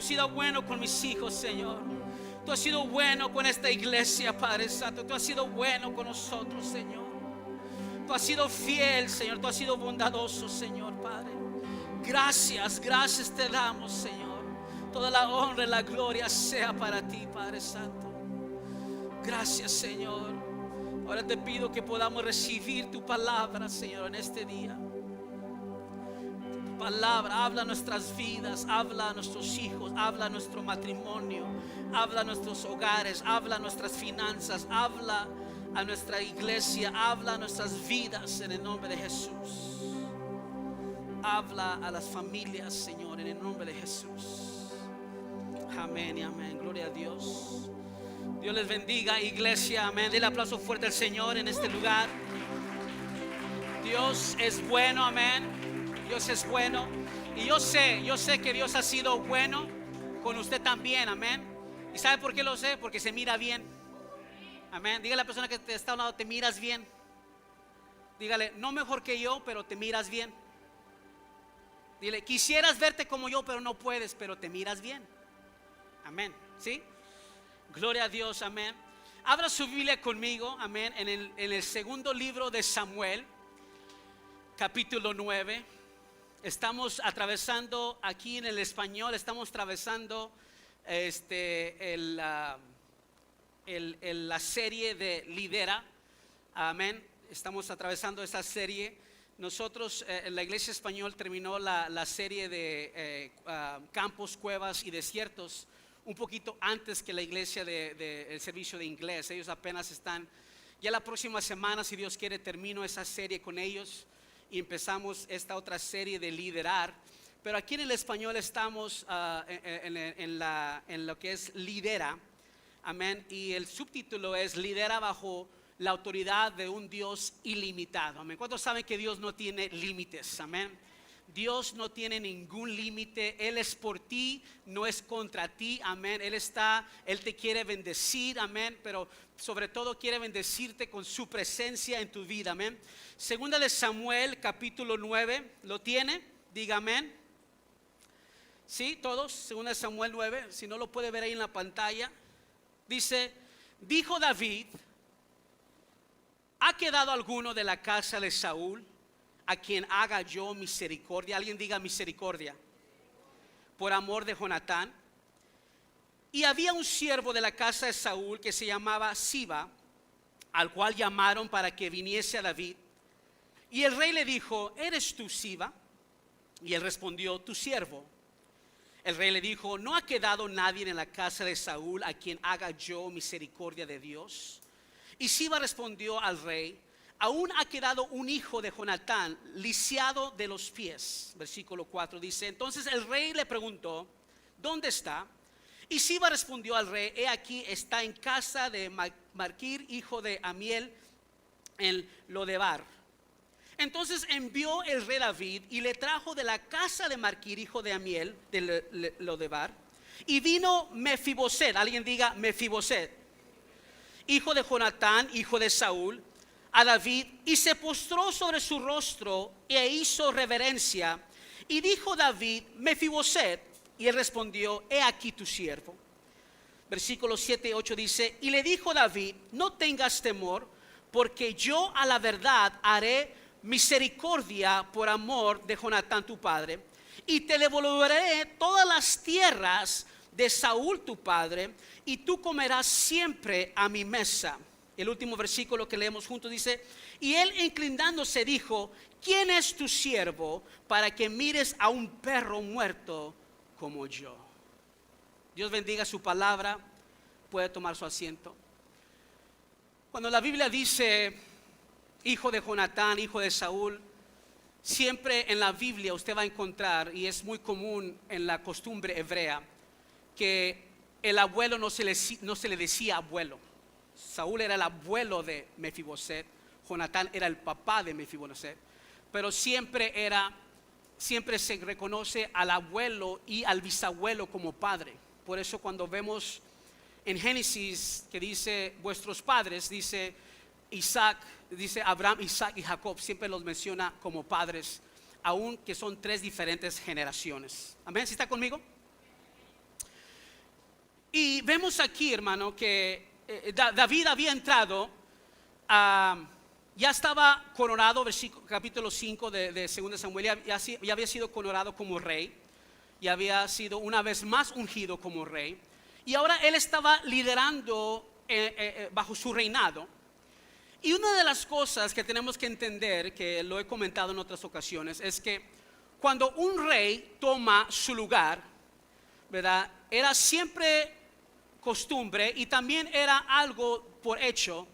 sido bueno con mis hijos, Señor. Tú has sido bueno con esta iglesia, Padre Santo. Tú has sido bueno con nosotros, Señor. Tú has sido fiel, Señor. Tú has sido bondadoso, Señor, Padre. Gracias, gracias te damos, Señor. Toda la honra y la gloria sea para ti, Padre Santo. Gracias, Señor. Ahora te pido que podamos recibir tu palabra, Señor, en este día. Tu palabra habla a nuestras vidas, habla a nuestros hijos, habla a nuestro matrimonio, habla a nuestros hogares, habla a nuestras finanzas, habla a nuestra iglesia, habla a nuestras vidas en el nombre de Jesús. Habla a las familias, Señor, en el nombre de Jesús. Amén y amén. Gloria a Dios. Dios les bendiga, iglesia. Amén. Denle aplauso fuerte al Señor en este lugar. Dios es bueno, amén. Dios es bueno. Y yo sé que Dios ha sido bueno con usted también, amén. ¿Y sabe por qué lo sé? Porque se mira bien. Amén. Dígale a la persona que te está a un lado, te miras bien. Dígale, no mejor que yo, pero te miras bien. Dile, quisieras verte como yo, pero no puedes, pero te miras bien. Amén. ¿Sí? Gloria a Dios, amén. Abra su Biblia conmigo, amén, en el segundo libro de Samuel, capítulo 9. Estamos atravesando aquí en el español, estamos atravesando la serie de Lidera. Amén. Estamos atravesando esa serie. Nosotros en la iglesia español terminó la serie de campos, cuevas y desiertos un poquito antes que la iglesia del servicio de inglés. Ellos apenas están, ya la próxima semana, si Dios quiere, termino esa serie con ellos y empezamos esta otra serie de liderar. Pero aquí en el español estamos en lo que es lidera, amén, y el subtítulo es lidera bajo la autoridad de un Dios ilimitado, amén. ¿Cuántos saben que Dios no tiene límites? Amén. Dios no tiene ningún límite. Él es por ti, no es contra ti, amén. Él te quiere bendecir, amén, pero sobre todo quiere bendecirte con su presencia en tu vida, amén. Segunda de Samuel, capítulo 9, ¿lo tiene? Diga amén. ¿Sí? Todos, segunda de Samuel 9, si no lo puede ver ahí en la pantalla. Dice, dijo David, ¿ha quedado alguno de la casa de Saúl a quien haga yo misericordia? Alguien diga misericordia. Por amor de Jonatán. Y había un siervo de la casa de Saúl que se llamaba Siba, al cual llamaron para que viniese a David. Y el rey le dijo, ¿eres tú Siba? Y él respondió, tu siervo. El rey le dijo, ¿no ha quedado nadie en la casa de Saúl a quien haga yo misericordia de Dios? Y Siba respondió al rey, aún ha quedado un hijo de Jonatán, lisiado de los pies. Versículo 4 dice, entonces el rey le preguntó, ¿dónde está? Y Siba respondió al rey, he aquí está en casa de Marquir, hijo de Amiel, en Lodebar. Entonces envió el rey David y le trajo de la casa de Marquir, hijo de Amiel, de Lodebar. Y vino Mefiboset, alguien diga Mefiboset, hijo de Jonatán, hijo de Saúl, a David, y se postró sobre su rostro e hizo reverencia. Y dijo David, Mefiboset, y él respondió, he aquí tu siervo. Versículos 7 y 8 dice, y le dijo David, no tengas temor, porque yo a la verdad haré misericordia por amor de Jonatán tu padre, y te devolveré todas las tierras de Saúl tu padre, y tú comerás siempre a mi mesa. El último versículo que leemos juntos dice, y él inclinándose dijo, ¿quién es tu siervo para que mires a un perro muerto como yo? Dios bendiga su palabra. Puede tomar su asiento. Cuando la Biblia dice hijo de Jonatán, hijo de Saúl, siempre en la Biblia usted va a encontrar, y es muy común en la costumbre hebrea, que el abuelo no se le decía abuelo. Saúl era el abuelo de Mefiboset, Jonatán era el papá de Mefiboset, pero siempre se reconoce al abuelo y al bisabuelo como padre. Por eso cuando vemos en Génesis que dice vuestros padres, dice Isaac, dice Abraham, Isaac y Jacob, siempre los menciona como padres, aun que son tres diferentes generaciones. Amén, ¿sí está conmigo? vemos aquí, hermano, que David había entrado, ya estaba coronado, capítulo 5 de 2 Samuel, ya había sido coronado como rey, y había sido una vez más ungido como rey, y ahora él estaba liderando bajo su reinado. Y una de las cosas que tenemos que entender, que lo he comentado en otras ocasiones, es que cuando un rey toma su lugar, ¿verdad? Era siempre costumbre y también era algo por hecho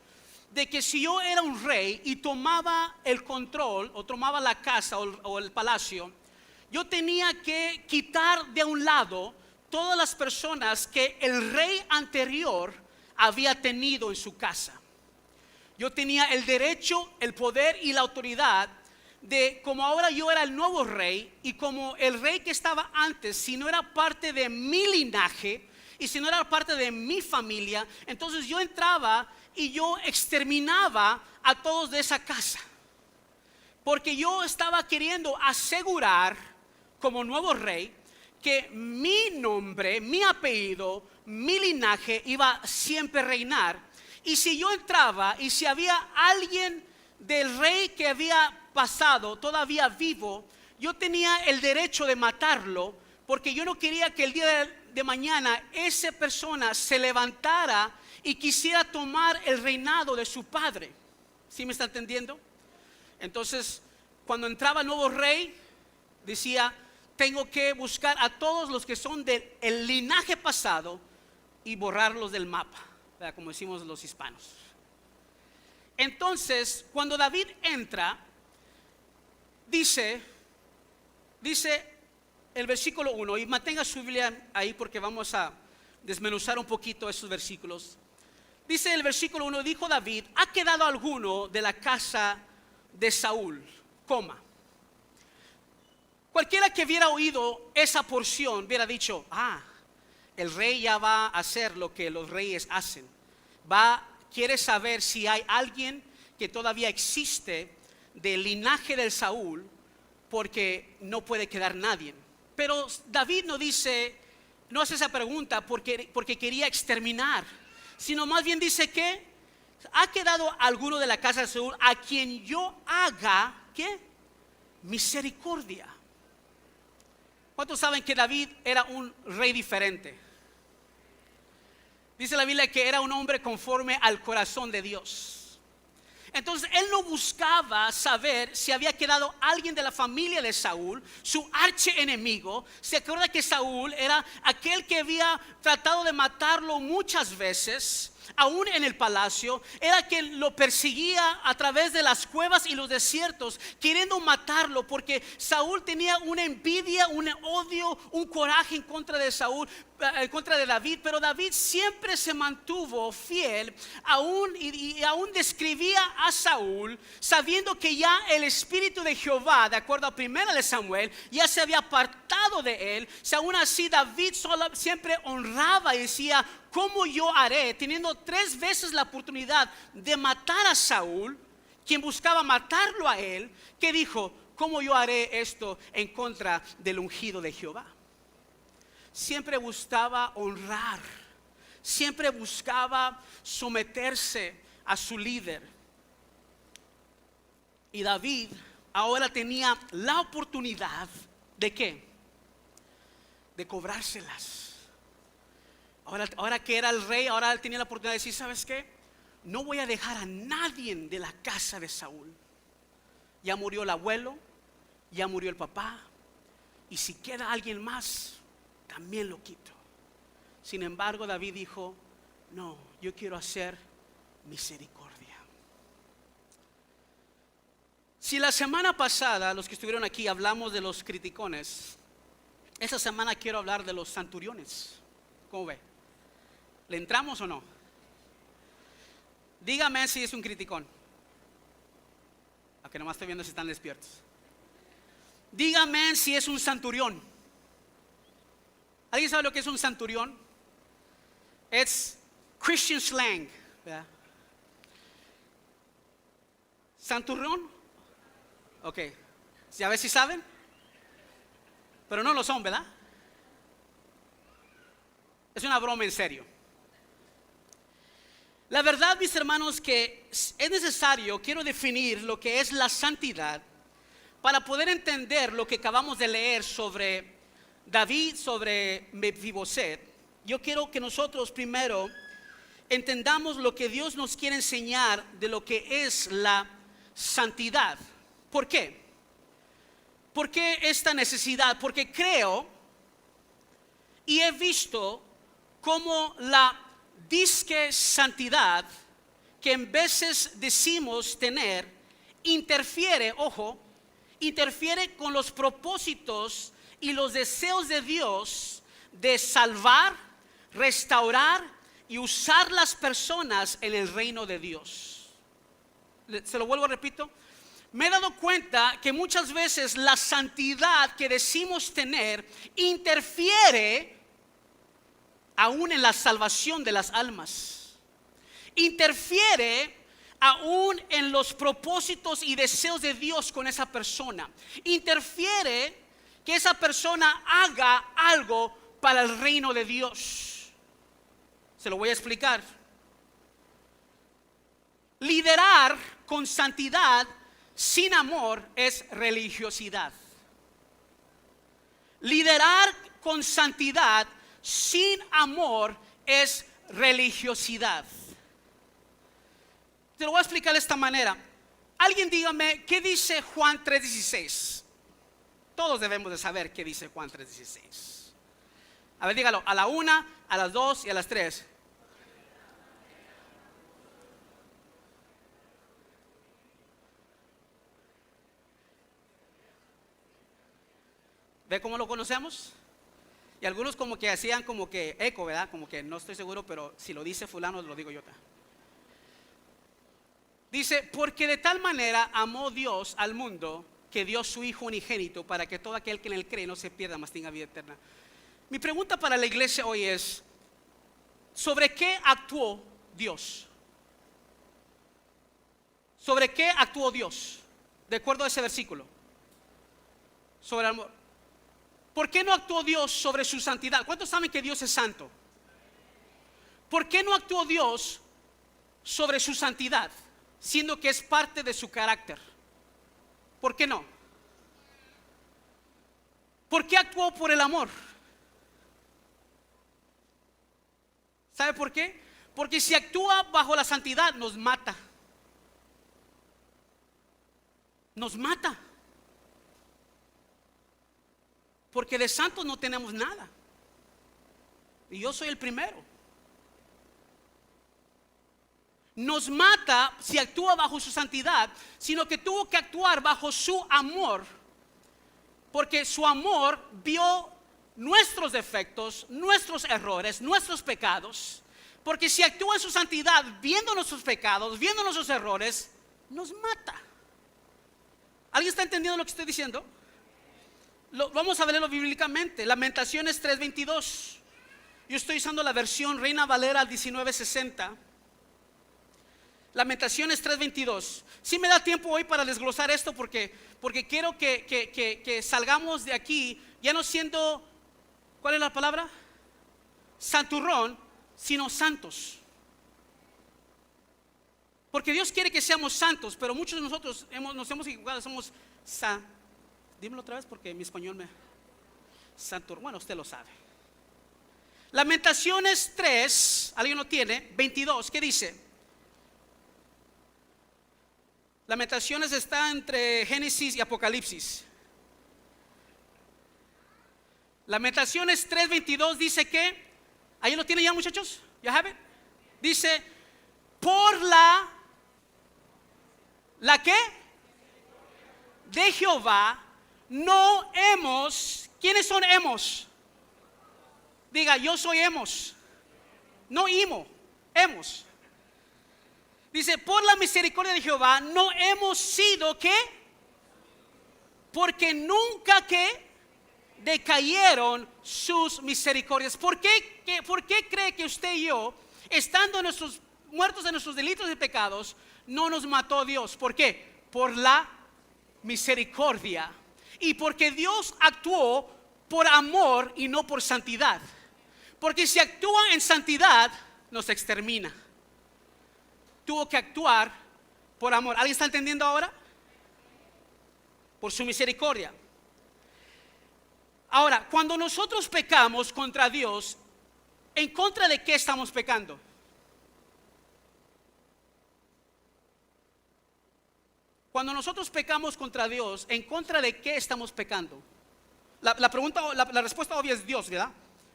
de que si yo era un rey y tomaba el control o tomaba la casa o el palacio, yo tenía que quitar de un lado todas las personas que el rey anterior había tenido en su casa. Yo tenía el derecho, el poder y la autoridad de, como ahora yo era el nuevo rey, y como el rey que estaba antes, si no era parte de mi linaje y si no era parte de mi familia, entonces yo entraba y yo exterminaba a todos de esa casa, porque yo estaba queriendo asegurar como nuevo rey que mi nombre, mi apellido, mi linaje iba siempre a reinar. Y si yo entraba y si había alguien del rey que había pasado todavía vivo, yo tenía el derecho de matarlo, porque yo no quería que el día de mañana esa persona se levantara y quisiera tomar el reinado de su padre. ¿Sí me está entendiendo? Entonces, cuando entraba el nuevo rey, decía, tengo que buscar a todos los que son del linaje pasado y borrarlos del mapa, como decimos los hispanos. Entonces, cuando David entra, dice el versículo 1, y mantenga su Biblia ahí porque vamos a desmenuzar un poquito esos versículos. Dice el versículo 1, dijo David, ¿ha quedado alguno de la casa de Saúl? Coma. Cualquiera que hubiera oído esa porción hubiera dicho, el rey ya va a hacer lo que los reyes hacen. Quiere saber si hay alguien que todavía existe del linaje del Saúl, porque no puede quedar nadie. Pero David no hace esa pregunta porque quería exterminar, sino más bien dice que ha quedado alguno de la casa de Saúl a quien yo haga, ¿qué? Misericordia. ¿Cuántos saben que David era un rey diferente? Dice la Biblia que era un hombre conforme al corazón de Dios. Entonces él no buscaba saber si había quedado alguien de la familia de Saúl, su archienemigo. Se acuerda que Saúl era aquel que había tratado de matarlo muchas veces, aún en el palacio. Era quien lo perseguía a través de las cuevas y los desiertos, queriendo matarlo, porque Saúl tenía una envidia, un odio, un coraje en contra de Saúl, en contra de David. Pero David siempre se mantuvo fiel, y aún describía a Saúl, sabiendo que ya el Espíritu de Jehová, de acuerdo a 1 Samuel, ya se había apartado de él. Si aún así David siempre honraba y decía, ¿cómo yo haré? Teniendo 3 veces la oportunidad de matar a Saúl, quien buscaba matarlo a él, que dijo, ¿cómo yo haré esto en contra del ungido de Jehová? Siempre buscaba honrar, siempre buscaba someterse a su líder. Y David ahora tenía la oportunidad de ¿qué? De cobrárselas. Ahora que era el rey, ahora él tenía la oportunidad de decir, ¿sabes qué? No voy a dejar a nadie de la casa de Saúl. Ya murió el abuelo, ya murió el papá, y si queda alguien más, también lo quito. Sin embargo, David dijo, no, yo quiero hacer misericordia. Si la semana pasada, los que estuvieron aquí, hablamos de los criticones, esta semana quiero hablar de los santuriones. ¿Cómo ve? ¿Le entramos o no? Dígame si es un criticón. Aunque nomás estoy viendo si están despiertos. Dígame si es un santurión. ¿Alguien sabe lo que es un santurión? Es Christian slang, ¿verdad? ¿Santurión? Ok, a ver si saben. Pero no lo son, ¿verdad? Es una broma en serio. La verdad, mis hermanos, que es necesario, quiero definir lo que es la santidad para poder entender lo que acabamos de leer sobre David, sobre Mefiboset. Yo quiero que nosotros primero entendamos lo que Dios nos quiere enseñar de lo que es la santidad. ¿Por qué? ¿Por qué esta necesidad? Porque creo y he visto cómo la disque santidad que en veces decimos tener interfiere con los propósitos y los deseos de Dios de salvar, restaurar y usar las personas en el reino de Dios. Se lo vuelvo a repito. Me he dado cuenta que muchas veces la santidad que decimos tener interfiere aún en la salvación de las almas. Interfiere aún en los propósitos y deseos de Dios con esa persona. Interfiere que esa persona haga algo para el reino de Dios. Se lo voy a explicar. Liderar con santidad sin amor es religiosidad. Liderar con santidad sin amor es religiosidad. Te lo voy a explicar de esta manera. Alguien dígame, ¿qué dice Juan 3:16? Todos debemos de saber qué dice Juan 3:16. A ver, dígalo, a la 1, a las 2 y a las 3. ¿Ve cómo lo conocemos? Y algunos como que hacían como que eco, ¿verdad? Como que no estoy seguro, pero si lo dice fulano, lo digo yo. Dice, porque de tal manera amó Dios al mundo que dio su Hijo unigénito para que todo aquel que en él cree no se pierda, mas tenga vida eterna. Mi pregunta para la iglesia hoy es, ¿sobre qué actuó Dios? ¿Sobre qué actuó Dios? De acuerdo a ese versículo. Sobre el amor. ¿Por qué no actuó Dios sobre su santidad? ¿Cuántos saben que Dios es santo? ¿Por qué no actuó Dios sobre su santidad, siendo que es parte de su carácter? ¿Por qué no? ¿Por qué actuó por el amor? ¿Sabe por qué? Porque si actúa bajo la santidad nos mata. Nos mata. Porque de santos no tenemos nada. Y yo soy el primero. Nos mata si actúa bajo su santidad, sino que tuvo que actuar bajo su amor. Porque su amor vio nuestros defectos, nuestros errores, nuestros pecados. Porque si actúa en su santidad, viendo nuestros pecados, viendo nuestros errores, nos mata. ¿Alguien está entendiendo lo que estoy diciendo? Vamos a verlo bíblicamente. Lamentaciones 3:22. Yo estoy usando la versión Reina Valera 1960. Lamentaciones 3:22. Si me da tiempo hoy para desglosar esto porque quiero que salgamos de aquí ya no siendo, ¿cuál es la palabra? Santurrón, sino santos. Porque Dios quiere que seamos santos, pero muchos de nosotros nos hemos equivocado, somos dímelo otra vez porque mi español Santurrón, bueno, usted lo sabe. Lamentaciones 3, ¿alguien lo tiene? 22, ¿qué dice? Lamentaciones está entre Génesis y Apocalipsis. Lamentaciones 3:22 dice que, ¿ahí lo tienen ya, muchachos? ¿Ya saben? Dice, por la qué de Jehová no hemos. ¿Quiénes son hemos? Diga, yo soy hemos. No imo, hemos. Dice, por la misericordia de Jehová no hemos sido ¿qué? Porque nunca ¿qué? Decayeron sus misericordias. ¿Por qué cree que usted y yo, estando muertos en nuestros delitos y pecados, no nos mató Dios? ¿Por qué? Por la misericordia. Y porque Dios actuó por amor y no por santidad. Porque si actúa en santidad, nos extermina. tuvo que actuar por amor. ¿Alguien está entendiendo ahora? Por su misericordia. Ahora, cuando nosotros pecamos contra Dios, ¿en contra de qué estamos pecando? Cuando nosotros pecamos contra Dios, ¿en contra de qué estamos pecando? La respuesta obvia es Dios, ¿verdad?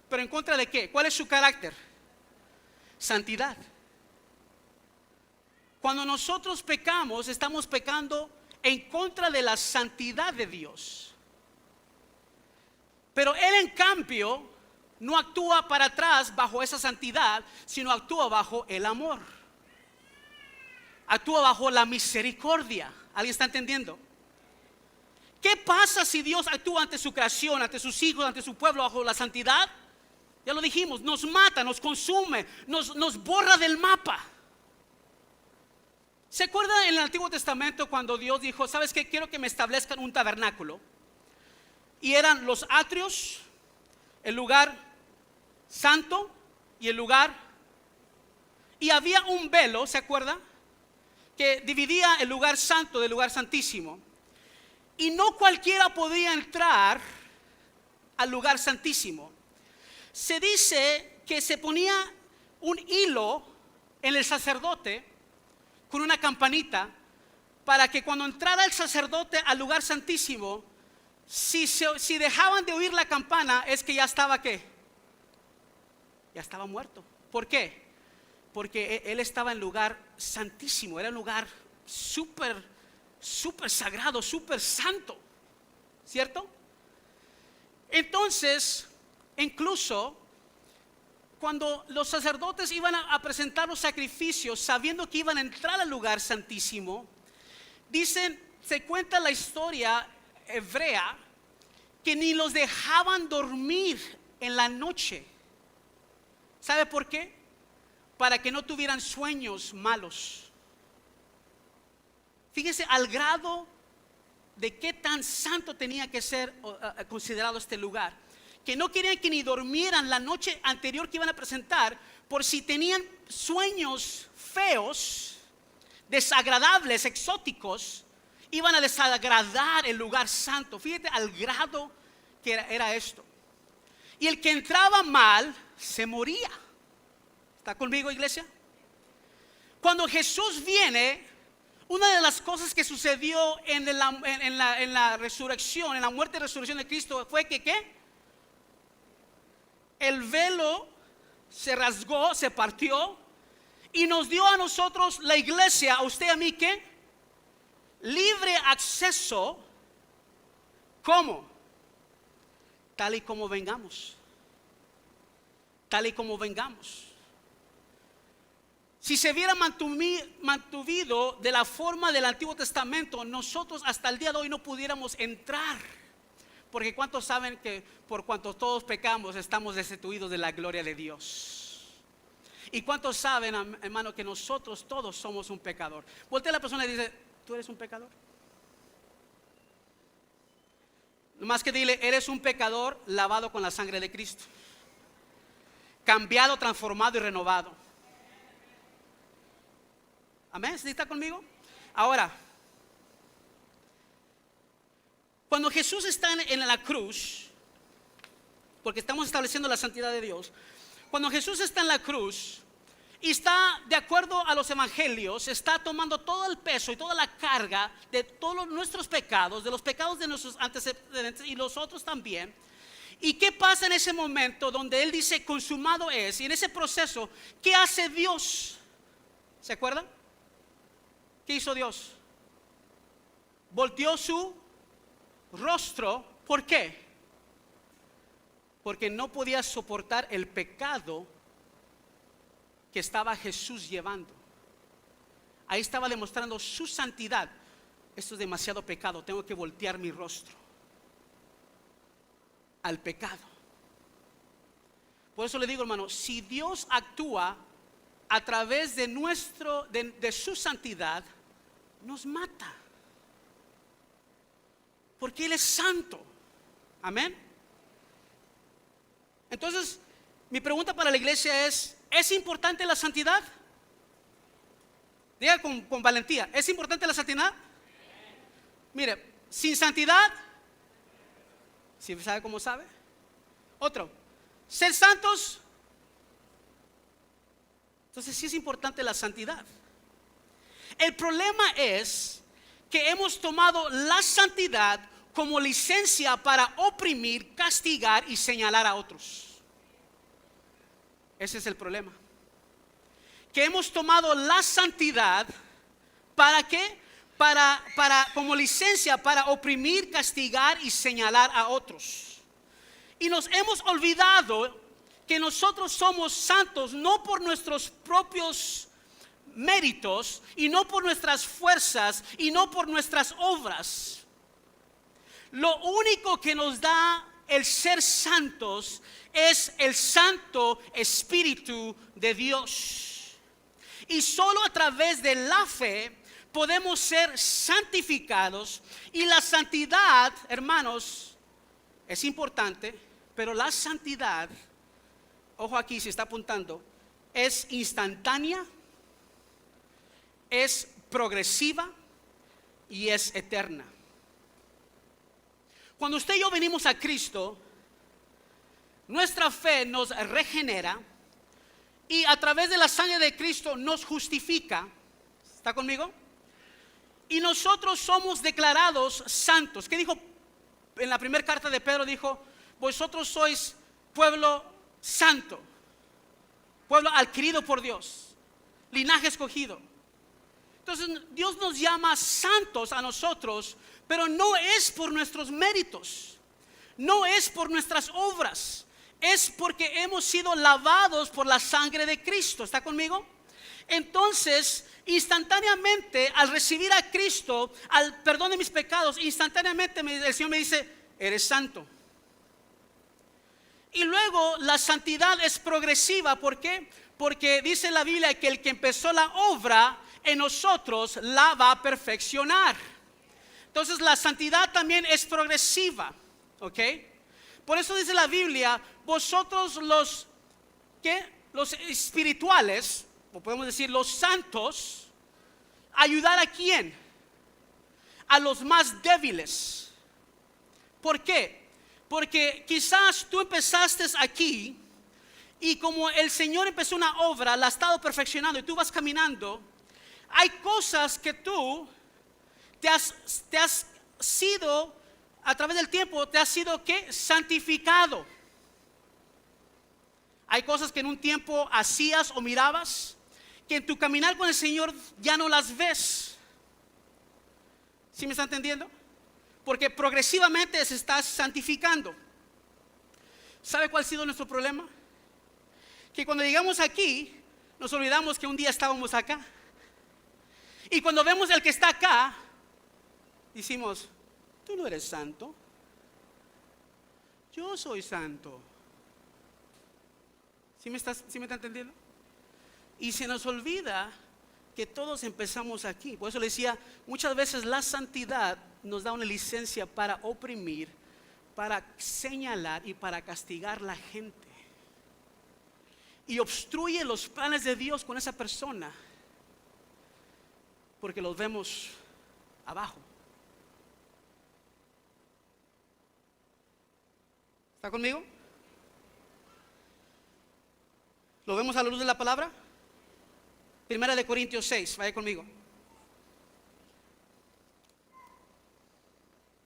Pero ¿en contra de qué? ¿Cuál es su carácter? Santidad. Cuando nosotros pecamos, estamos pecando en contra de la santidad de Dios. Pero Él, en cambio, no actúa para atrás bajo esa santidad, sino actúa bajo el amor. Actúa bajo la misericordia. ¿Alguien está entendiendo? ¿Qué pasa si Dios actúa ante su creación, ante sus hijos, ante su pueblo bajo la santidad? Ya lo dijimos, nos mata, nos consume, nos borra del mapa. ¿Se acuerdan en el Antiguo Testamento cuando Dios dijo, ¿sabes qué? Quiero que me establezcan un tabernáculo? Y eran los atrios, el lugar santo y el lugar. Y había un velo, ¿se acuerda? Que dividía el lugar santo del lugar santísimo. Y no cualquiera podía entrar al lugar santísimo. Se dice que se ponía un hilo en el sacerdote con una campanita para que cuando entrara el sacerdote al lugar santísimo, si dejaban de oír la campana, es que ya estaba ¿qué? Ya estaba muerto. ¿Por qué? Porque él estaba en lugar santísimo, era un lugar súper sagrado, súper santo, ¿cierto? Entonces, incluso cuando los sacerdotes iban a presentar los sacrificios, sabiendo que iban a entrar al lugar santísimo, se cuenta la historia hebrea que ni los dejaban dormir en la noche. ¿Sabe por qué? Para que no tuvieran sueños malos. Fíjense al grado de qué tan santo tenía que ser considerado este lugar, que no querían que ni durmieran la noche anterior que iban a presentar, por si tenían sueños feos, desagradables, exóticos, iban a desagradar el lugar santo. Fíjate al grado que era esto. Y el que entraba mal se moría. ¿Está conmigo, iglesia? Cuando Jesús viene, una de las cosas que sucedió en la resurrección, en la muerte y resurrección de Cristo, fue que ¿qué? El velo se rasgó, se partió y nos dio a nosotros, la iglesia, a usted y a mí, ¿qué? Libre acceso. ¿Cómo? Tal y como vengamos. Tal y como vengamos. Si se hubiera mantuvido de la forma del Antiguo Testamento, nosotros hasta el día de hoy no pudiéramos entrar. Porque ¿cuántos saben que por cuanto todos pecamos estamos destituidos de la gloria de Dios? ¿Y cuántos saben, hermano, que nosotros todos somos un pecador? Voltea a la persona y dice, ¿tú eres un pecador? Más que dile, eres un pecador lavado con la sangre de Cristo, cambiado, transformado y renovado. Amén. ¿Sí está conmigo? Ahora, cuando Jesús está en la cruz, porque estamos estableciendo la santidad de Dios, cuando Jesús está en la cruz y está, de acuerdo a los evangelios, está tomando todo el peso y toda la carga de todos nuestros pecados, de los pecados de nuestros antecedentes y los otros también. ¿Y qué pasa en ese momento donde Él dice consumado es? Y en ese proceso, ¿qué hace Dios? ¿Se acuerdan? ¿Qué hizo Dios? Volteó su rostro. ¿Por qué? Porque no podía soportar el pecado que estaba Jesús llevando. Ahí estaba demostrando su santidad. Esto es demasiado pecado, tengo que voltear mi rostro al pecado. Por eso le digo, hermano, si Dios actúa a través de su santidad, nos mata, porque Él es santo. Amén. Entonces, mi pregunta para la iglesia ¿es importante la santidad? Diga con valentía, ¿es importante la santidad? Mire, sin santidad, ¿sí sabe cómo sabe? Otro, ser santos. Entonces sí es importante la santidad. El problema es que hemos tomado la santidad como licencia para oprimir, castigar y señalar a otros. Ese es el problema. Que hemos tomado la santidad ¿para qué? Para como licencia para oprimir, castigar y señalar a otros. Y nos hemos olvidado que nosotros somos santos no por nuestros propios méritos y no por nuestras fuerzas y no por nuestras obras. Lo único que nos da el ser santos es el Santo Espíritu de Dios. Y solo a través de la fe podemos ser santificados. Y la santidad, hermanos, es importante, pero la santidad, ojo aquí si está apuntando, es instantánea, es progresiva y es eterna. Cuando usted y yo venimos a Cristo, nuestra fe nos regenera y a través de la sangre de Cristo nos justifica. ¿Está conmigo? Y nosotros somos declarados santos. ¿Qué dijo en la primera carta de Pedro? Dijo, vosotros sois pueblo santo, pueblo adquirido por Dios, linaje escogido. Entonces Dios nos llama santos a nosotros, pero no es por nuestros méritos, no es por nuestras obras, es porque hemos sido lavados por la sangre de Cristo. ¿Está conmigo? Entonces, instantáneamente al recibir a Cristo, al perdón de mis pecados, instantáneamente el Señor me dice, eres santo. Y luego la santidad es progresiva. ¿Por qué? Porque dice la Biblia que el que empezó la obra en nosotros la va a perfeccionar. Entonces la santidad también es progresiva, ¿ok? Por eso dice la Biblia, vosotros los espirituales, o podemos decir los santos, ayudar a quién? A los más débiles. ¿Por qué? Porque quizás tú empezaste aquí y como el Señor empezó una obra, la ha estado perfeccionando y tú vas caminando, hay cosas que tú te has sido, a través del tiempo, te has sido ¿qué? Santificado. Hay cosas que en un tiempo hacías o mirabas, que en tu caminar con el Señor ya no las ves. ¿Sí me está entendiendo? Porque progresivamente se está santificando. ¿Sabe cuál ha sido nuestro problema? Que cuando llegamos aquí, nos olvidamos que un día estábamos acá. Y cuando vemos el que está acá, decimos, tú no eres santo, yo soy santo. ¿Sí me está entendiendo? Y se nos olvida que todos empezamos aquí. Por eso le decía, muchas veces la santidad nos da una licencia para oprimir, para señalar y para castigar a la gente. Y obstruye los planes de Dios con esa persona, porque los vemos abajo. ¿Está conmigo? ¿Lo vemos a la luz de la palabra? Primera de Corintios 6, vaya conmigo.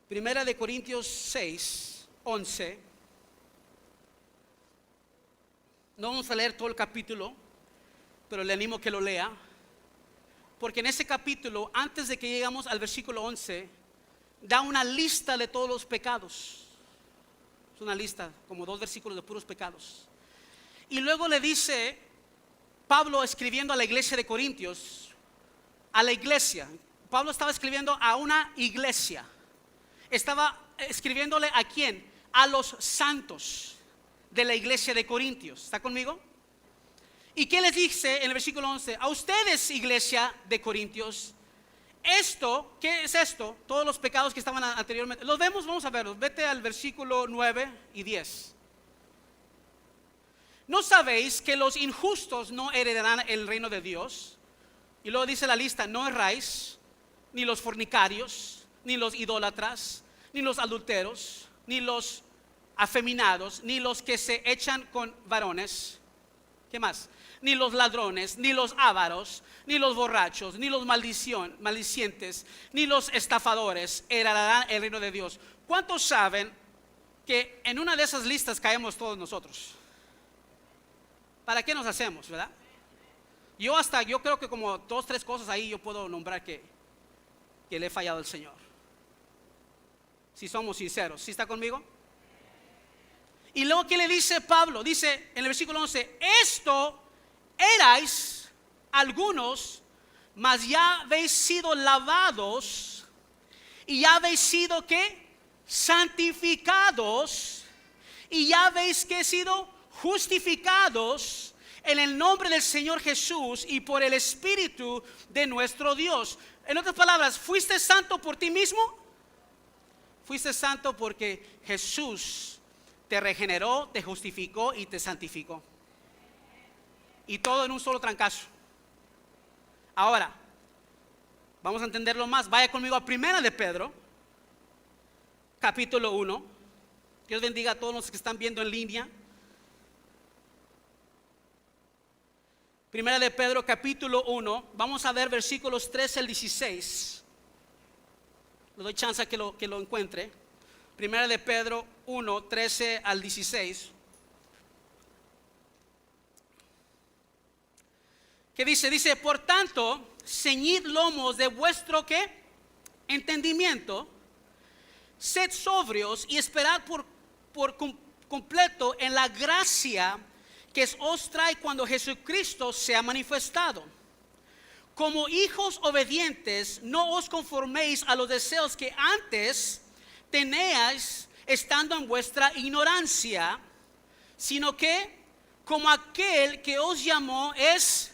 Primera de Corintios 6, 11. No vamos a leer todo el capítulo, pero le animo que lo lea. Porque en ese capítulo, antes de que llegamos al versículo 11, da una lista de todos los pecados. Es una lista, como 2 versículos de puros pecados. Y luego le dice Pablo, escribiendo a la iglesia de Corintios, a la iglesia. Pablo estaba escribiendo a una iglesia. Estaba escribiéndole ¿a quién? A los santos de la iglesia de Corintios. ¿Está conmigo? ¿Y qué les dice en el versículo 11? A ustedes, iglesia de Corintios, esto, ¿qué es esto? Todos los pecados que estaban anteriormente. Los vemos, vamos a verlos. Vete al versículo 9 y 10. ¿No sabéis que los injustos no heredarán el reino de Dios? Y luego dice la lista: no erráis, ni los fornicarios, ni los idólatras, ni los adúlteros, ni los afeminados, ni los que se echan con varones. ¿Qué más? Ni los ladrones, ni los ávaros, ni los borrachos, ni los maldicientes, ni los estafadores heredarán el reino de Dios. ¿Cuántos saben que en una de esas listas caemos todos nosotros? ¿Para qué nos hacemos, verdad? Yo creo que como 2, 3 cosas ahí yo puedo nombrar que le he fallado al Señor. Si somos sinceros, ¿sí está conmigo? Y luego, ¿qué le dice Pablo? Dice en el versículo 11: esto erais algunos, mas ya habéis sido lavados y ya habéis sido ¿qué? Santificados, y ya habéis que sido justificados en el nombre del Señor Jesús y por el Espíritu de nuestro Dios. En otras palabras, ¿fuiste santo por ti mismo? Fuiste santo porque Jesús te regeneró, te justificó y te santificó. Y todo en un solo trancazo. Ahora, vamos a entenderlo más. Vaya conmigo a Primera de Pedro, capítulo 1. Dios bendiga a todos los que están viendo en línea. Primera de Pedro, capítulo 1. Vamos a ver versículos 13 al 16. Le doy chance a que lo encuentre. Primera de Pedro 1, 13 al 16. ¿Qué dice? Dice: por tanto, ceñid lomos de vuestro ¿qué? Entendimiento, sed sobrios y esperad por completo en la gracia que os trae cuando Jesucristo sea manifestado. Como hijos obedientes, no os conforméis a los deseos que antes teníais estando en vuestra ignorancia, sino que como aquel que os llamó es...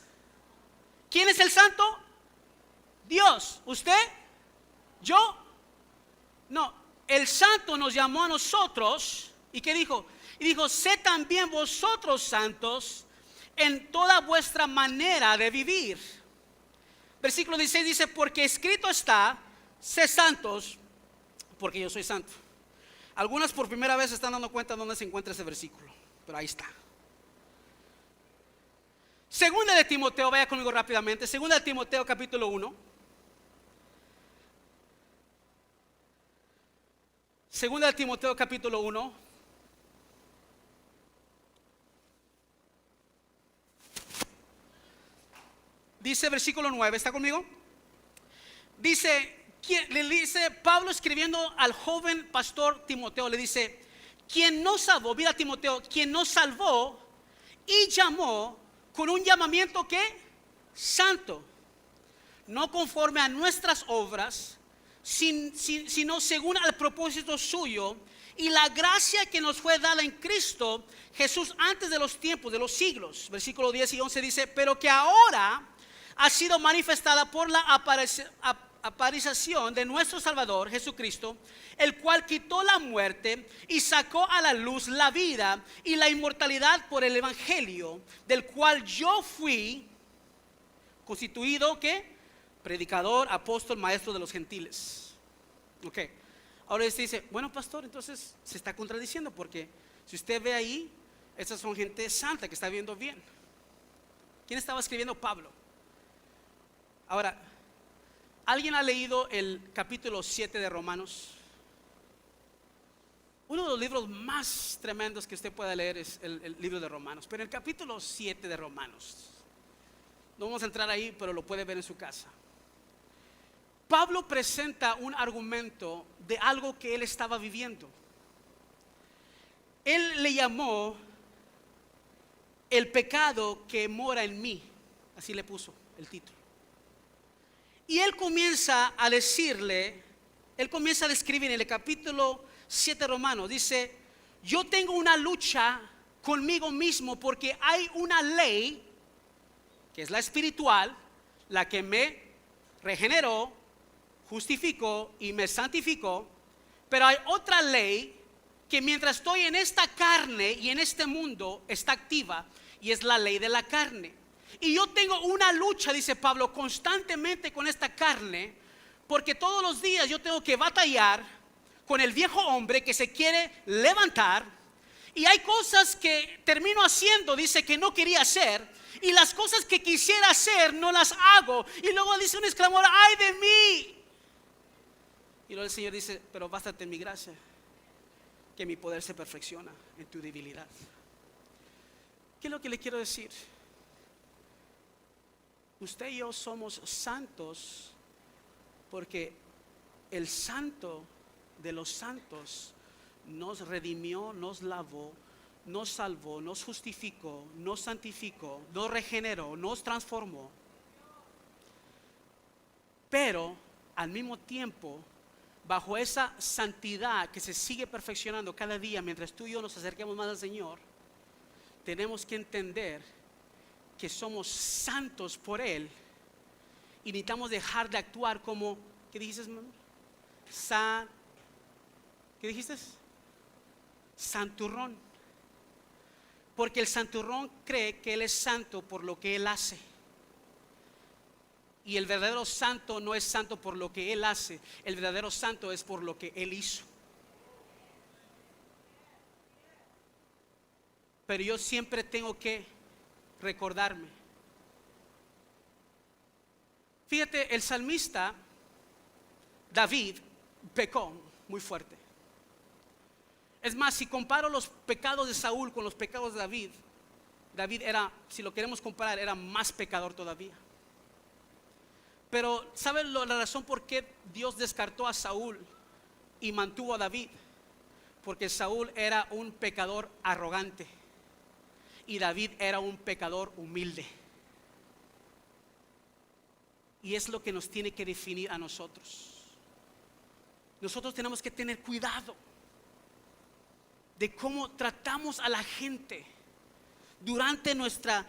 ¿Quién es el santo? Dios. ¿Usted? ¿Yo? No, el santo nos llamó a nosotros. ¿Y qué dijo? Y dijo: sed también vosotros santos en toda vuestra manera de vivir. Versículo 16 dice: porque escrito está: sed santos, porque yo soy santo. Algunas por primera vez se están dando cuenta dónde se encuentra ese versículo, pero ahí está. Segunda de Timoteo, vaya conmigo rápidamente. Segunda de Timoteo, capítulo 1. Segunda de Timoteo, capítulo 1. Dice versículo 9, ¿está conmigo? Le dice Pablo escribiendo al joven pastor Timoteo, le dice: quien nos salvó, mira Timoteo, quien nos salvó y llamó con un llamamiento ¿qué? Santo, no conforme a nuestras obras, sino según al propósito suyo y la gracia que nos fue dada en Cristo Jesús antes de los tiempos, de los siglos. Versículo 10 y 11 dice: pero que ahora ha sido manifestada por la aparición de nuestro Salvador Jesucristo, el cual quitó la muerte y sacó a la luz la vida y la inmortalidad por el evangelio, del cual yo fui constituido ¿qué? Predicador, apóstol, maestro de los gentiles. Ok, ahora usted dice: bueno, pastor, entonces se está contradiciendo, porque si usted ve ahí, estas son gente santa que está viendo bien. ¿Quién estaba escribiendo? Pablo. Ahora, ¿alguien ha leído el capítulo 7 de Romanos? Uno de los libros más tremendos que usted pueda leer es el libro de Romanos. Pero el capítulo 7 de Romanos, no vamos a entrar ahí, pero lo puede ver en su casa. Pablo presenta un argumento de algo que él estaba viviendo. Él le llamó el pecado que mora en mí. Así le puso el título. Y él comienza a describir en el capítulo 7 Romanos, dice: yo tengo una lucha conmigo mismo, porque hay una ley que es la espiritual, la que me regeneró, justificó y me santificó, pero hay otra ley que mientras estoy en esta carne y en este mundo está activa, y es la ley de la carne. Y yo tengo una lucha, dice Pablo, constantemente con esta carne, porque todos los días yo tengo que batallar con el viejo hombre que se quiere levantar. Y hay cosas que termino haciendo, dice, que no quería hacer. Y las cosas que quisiera hacer no las hago. Y luego dice un exclamador: ¡ay de mí! Y luego el Señor dice: pero bástate en mi gracia, que mi poder se perfecciona en tu debilidad. ¿Qué es lo que le quiero decir? Usted y yo somos santos porque el santo de los santos nos redimió, nos lavó, nos salvó, nos justificó, nos santificó, nos regeneró, nos transformó. Pero al mismo tiempo, bajo esa santidad que se sigue perfeccionando cada día mientras tú y yo nos acerquemos más al Señor, tenemos que entender que somos santos por Él y necesitamos dejar de actuar como, ¿qué dijiste, hermano? ¿Qué dijiste? Santurrón. Porque el santurrón cree que él es santo por lo que él hace. Y el verdadero santo no es santo por lo que él hace. El verdadero santo es por lo que él hizo. Pero yo siempre tengo que recordarme. Fíjate, el salmista David pecó muy fuerte. Es más, si comparo los pecados de Saúl con los pecados de David, David era, si lo queremos comparar, era más pecador todavía. Pero ¿saben la razón por qué Dios descartó a Saúl y mantuvo a David? Porque Saúl era un pecador arrogante y David era un pecador humilde. Y es lo que nos tiene que definir a nosotros. Nosotros tenemos que tener cuidado de cómo tratamos a la gente durante nuestra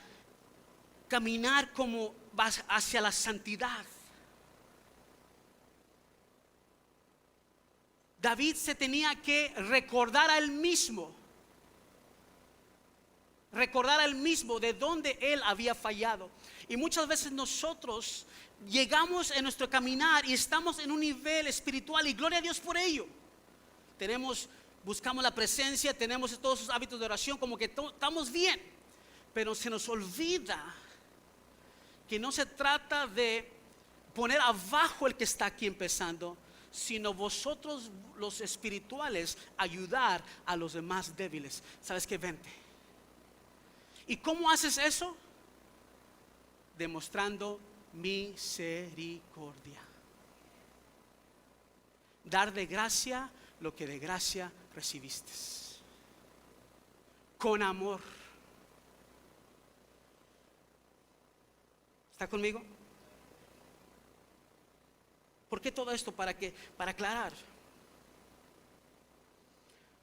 caminar como hacia la santidad. David se tenía que recordar a él mismo de dónde él había fallado. Y muchas veces nosotros llegamos en nuestro caminar y estamos en un nivel espiritual, y gloria a Dios por ello. Buscamos la presencia, tenemos todos esos hábitos de oración, como que estamos bien, pero se nos olvida que no se trata de poner abajo el que está aquí empezando, sino vosotros los espirituales ayudar a los demás débiles. ¿Sabes qué? Vente. ¿Y cómo haces eso? Demostrando misericordia. Dar de gracia lo que de gracia recibiste, con amor. ¿Está conmigo? ¿Por qué todo esto? Para aclarar.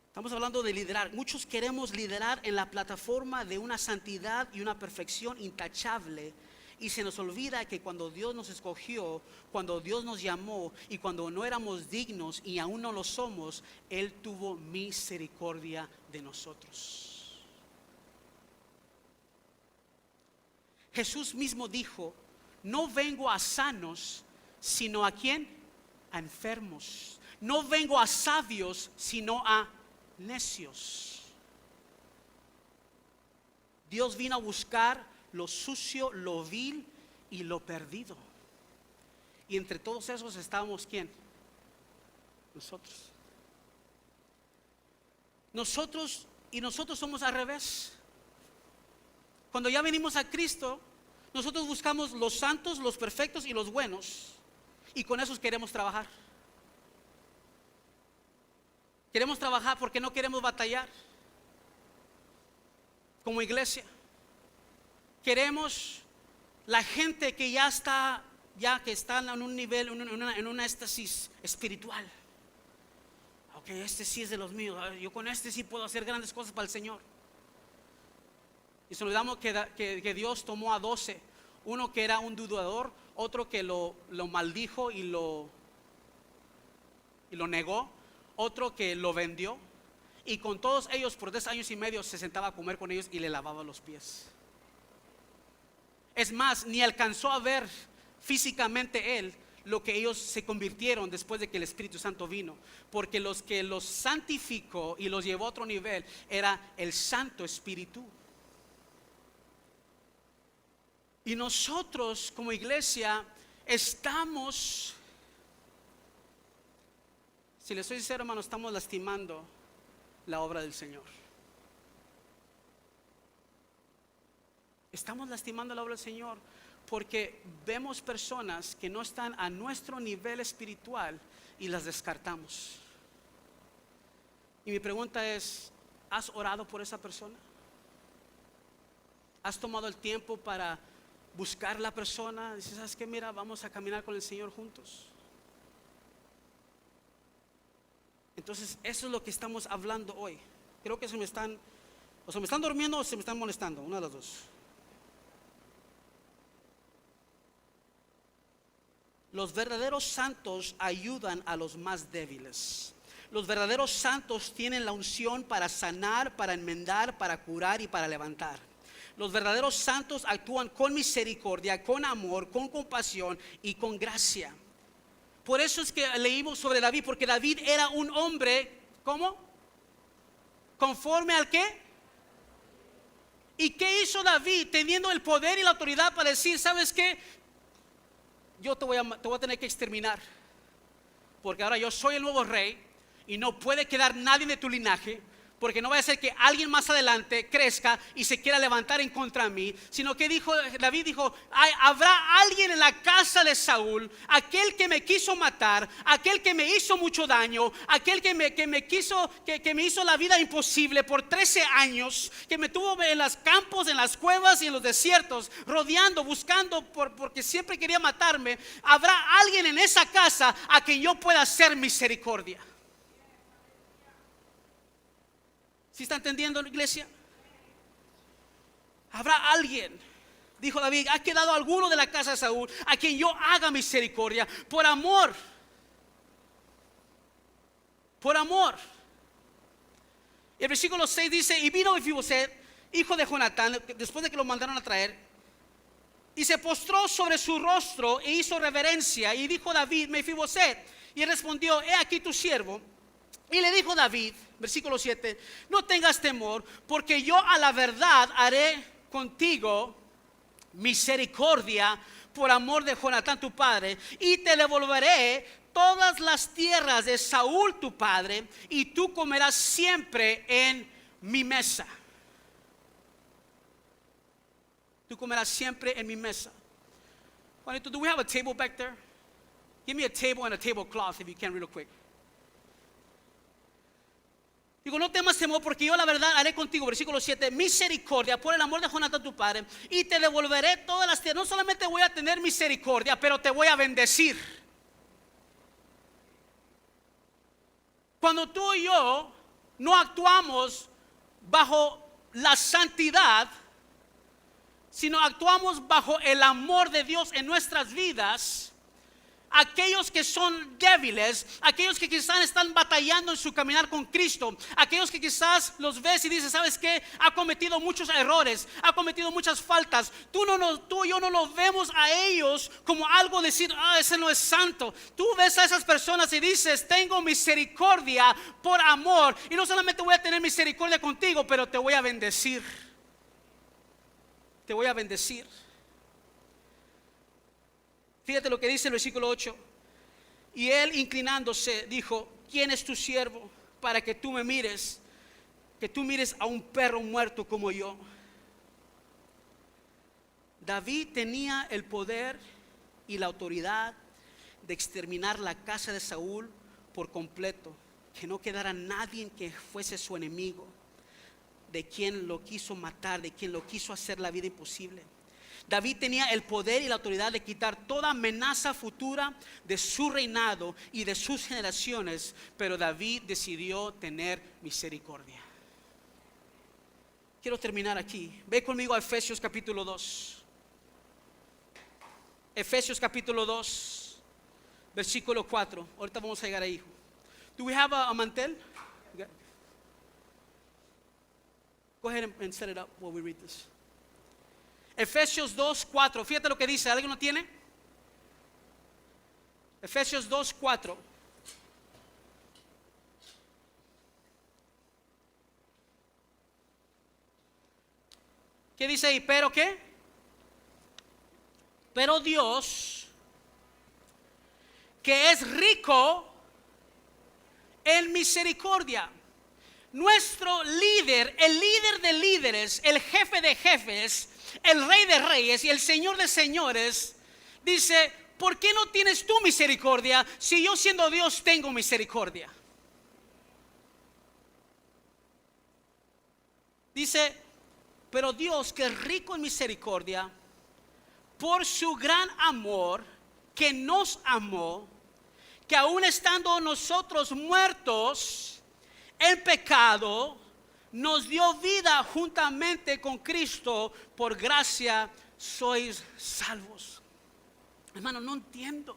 Estamos hablando de liderar. Muchos queremos liderar en la plataforma de una santidad y una perfección intachable, y se nos olvida que cuando Dios nos escogió, cuando Dios nos llamó y cuando no éramos dignos y aún no lo somos, Él tuvo misericordia de nosotros. Jesús mismo dijo: no vengo a sanos, sino a ¿quién? A enfermos. No vengo a sabios, sino a necios. Dios vino a buscar lo sucio, lo vil y lo perdido. Y entre todos esos estábamos ¿quién? Nosotros. Nosotros somos al revés. Cuando ya venimos a Cristo, nosotros buscamos los santos, los perfectos y los buenos, y con esos queremos trabajar. Queremos trabajar porque no queremos batallar como iglesia. Queremos la gente que ya que están en un nivel, en una éxtasis espiritual. Ok, este sí es de los míos. Yo con este sí puedo hacer grandes cosas para el Señor. Y se olvidamos que Dios tomó a 12. Uno que era un dudador, otro que lo maldijo y lo negó, otro que lo vendió. Y con todos ellos por 3 años y medio se sentaba a comer con ellos y le lavaba los pies. Es más, ni alcanzó a ver físicamente él lo que ellos se convirtieron después de que el Espíritu Santo vino, porque los que los santificó y los llevó a otro nivel era el Santo Espíritu. Y nosotros como iglesia estamos, si les soy sincero, hermano, estamos lastimando la obra del Señor. Estamos lastimando la obra del Señor porque vemos personas que no están a nuestro nivel espiritual y las descartamos. Y mi pregunta es, ¿has orado por esa persona? ¿Has tomado el tiempo para buscar a la persona? Dices, ¿sabes qué? Mira, vamos a caminar con el Señor juntos. Entonces, eso es lo que estamos hablando hoy. Creo que se me están durmiendo o se me están molestando, una de las dos. Los verdaderos santos ayudan a los más débiles. Los verdaderos santos tienen la unción para sanar, para enmendar, para curar y para levantar. Los verdaderos santos actúan con misericordia, con amor, con compasión y con gracia. Por eso es que leímos sobre David, porque David era un hombre, ¿cómo? ¿Conforme al qué? ¿Y qué hizo David teniendo el poder y la autoridad para decir, ¿sabes qué? Yo te voy a tener que exterminar, porque ahora yo soy el nuevo rey y no puede quedar nadie de tu linaje, porque no va a ser que alguien más adelante crezca y se quiera levantar en contra de mí, sino que David dijo, habrá alguien en la casa de Saúl, aquel que me quiso matar, aquel que me hizo mucho daño, aquel que me hizo la vida imposible por 13 años, que me tuvo en los campos, en las cuevas y en los desiertos, rodeando, buscando, porque siempre quería matarme. Habrá alguien en esa casa a quien yo pueda hacer misericordia. ¿Sí está entendiendo, iglesia? Habrá alguien, dijo David, ha quedado alguno de la casa de Saúl a quien yo haga misericordia por amor. Por amor. Y el versículo 6 dice, y vino Mefiboset, hijo de Jonatán, después de que lo mandaron a traer, y se postró sobre su rostro e hizo reverencia, y dijo David, Mefiboset, y él respondió, he aquí tu siervo. Y le dijo David, versículo 7, no tengas temor, porque yo a la verdad haré contigo misericordia por amor de Jonatán tu padre, y te devolveré todas las tierras de Saúl tu padre, y tú comerás siempre en mi mesa. Tú comerás siempre en mi mesa. Juanito, do we have a table back there? Give me a table and a tablecloth if you can, real quick. Digo, no temas temor, porque yo la verdad haré contigo, versículo 7, misericordia por el amor de Jonatán tu padre, y te devolveré todas las tierras. No solamente voy a tener misericordia, pero te voy a bendecir. Cuando tú y yo no actuamos bajo la santidad, sino actuamos bajo el amor de Dios en nuestras vidas, aquellos que son débiles, aquellos que quizás están batallando en su caminar con Cristo, aquellos que quizás los ves y dices, ¿sabes qué? Ha cometido muchos errores, ha cometido muchas faltas. Tú y yo no los vemos a ellos como algo decir, ese no es santo. Tú ves a esas personas y dices, tengo misericordia por amor, y no solamente voy a tener misericordia contigo, pero te voy a bendecir. Te voy a bendecir. Fíjate lo que dice el versículo 8. Y él, inclinándose, dijo, ¿quién es tu siervo para que tú me mires? Que tú mires a un perro muerto como yo. David tenía el poder y la autoridad de exterminar la casa de Saúl por completo, que no quedara nadie que fuese su enemigo, de quien lo quiso matar, de quien lo quiso hacer la vida imposible. David tenía el poder y la autoridad de quitar toda amenaza futura de su reinado y de sus generaciones, pero David decidió tener misericordia. Quiero terminar aquí. Ve conmigo a Efesios capítulo 2. Efesios capítulo 2, versículo 4. Ahorita vamos a llegar ahí. Do we have a mantel? Go ahead and set it up while we read this. Efesios 2:4. Fíjate lo que dice. ¿Alguien lo tiene? Efesios 2:4. ¿Qué dice ahí? ¿Pero qué? Pero Dios, que es rico en misericordia. Nuestro líder, el líder de líderes, el jefe de jefes, el rey de reyes y el señor de señores, dice: ¿por qué no tienes tú misericordia si yo, siendo Dios, tengo misericordia? Dice: pero Dios, que es rico en misericordia, por su gran amor que nos amó, que aun estando nosotros muertos en pecado, nos dio vida juntamente con Cristo. Por gracia sois salvos. Hermano, no entiendo,